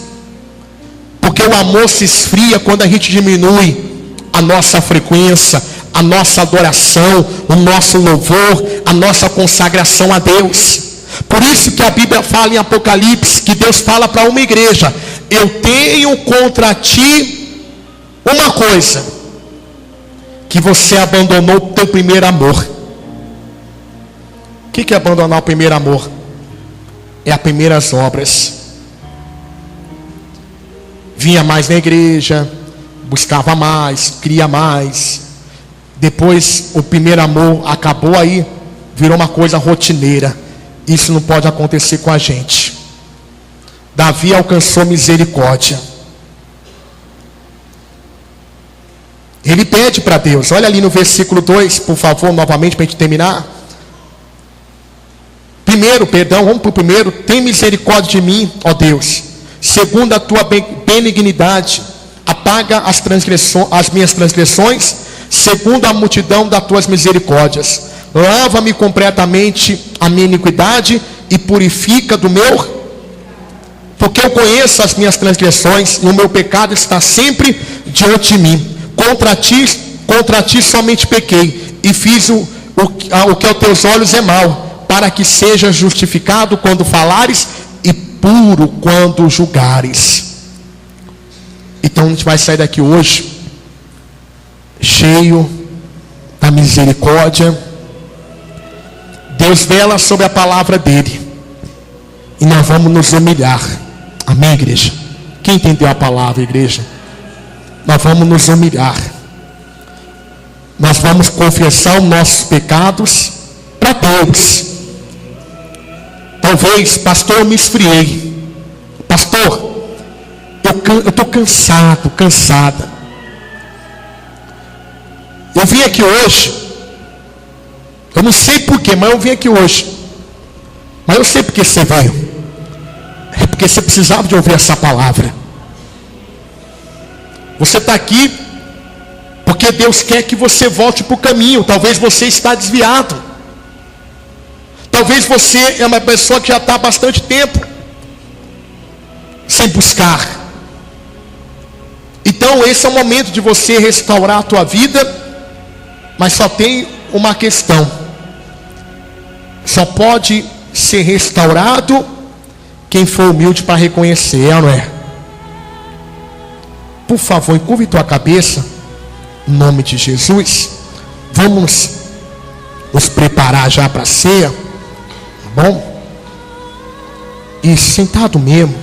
Porque o amor se esfria quando a gente diminui a nossa frequência, a nossa adoração, o nosso louvor, a nossa consagração a Deus. Por isso que a Bíblia fala em Apocalipse, que Deus fala para uma igreja: eu tenho contra ti uma coisa, que você abandonou o teu primeiro amor. O que é abandonar o primeiro amor? É as primeiras obras. Vinha mais na igreja, buscava mais, cria mais. Depois o primeiro amor acabou, aí virou uma coisa rotineira. Isso não pode acontecer com a gente. Davi alcançou misericórdia. Ele pede para Deus. Olha ali no versículo 2, por favor, novamente, para a gente terminar. Vamos para o primeiro. Tem misericórdia de mim, ó Deus, segundo a tua benignidade, apaga as minhas transgressões, segundo a multidão das tuas misericórdias. Lava-me completamente a minha iniquidade e purifica do meu, porque eu conheço as minhas transgressões e o meu pecado está sempre diante de mim. Contra ti somente pequei e fiz o que aos teus olhos é mal, para que seja justificado quando falares e puro quando julgares. Então a gente vai sair daqui hoje cheio da misericórdia. Deus vela sobre a palavra dele e nós vamos nos humilhar. Amém, igreja? Quem entendeu a palavra, igreja? Nós vamos nos humilhar. Nós vamos confessar os nossos pecados para Deus. Talvez, pastor, eu me esfriei. Pastor, eu estou cansada. Eu vim aqui hoje. Eu não sei porquê, mas eu vim aqui hoje. Mas eu sei porque você veio. É porque você precisava de ouvir essa palavra. Você está aqui porque Deus quer que você volte para o caminho. Talvez você está desviado. Talvez você é uma pessoa que já está há bastante tempo sem buscar. Então esse é o momento de você restaurar a tua vida. Mas só tem uma questão: só pode ser restaurado quem for humilde para reconhecer, não é? Por favor, encurve tua cabeça, em nome de Jesus. Vamos nos preparar já para a ceia, tá bom? E sentado mesmo,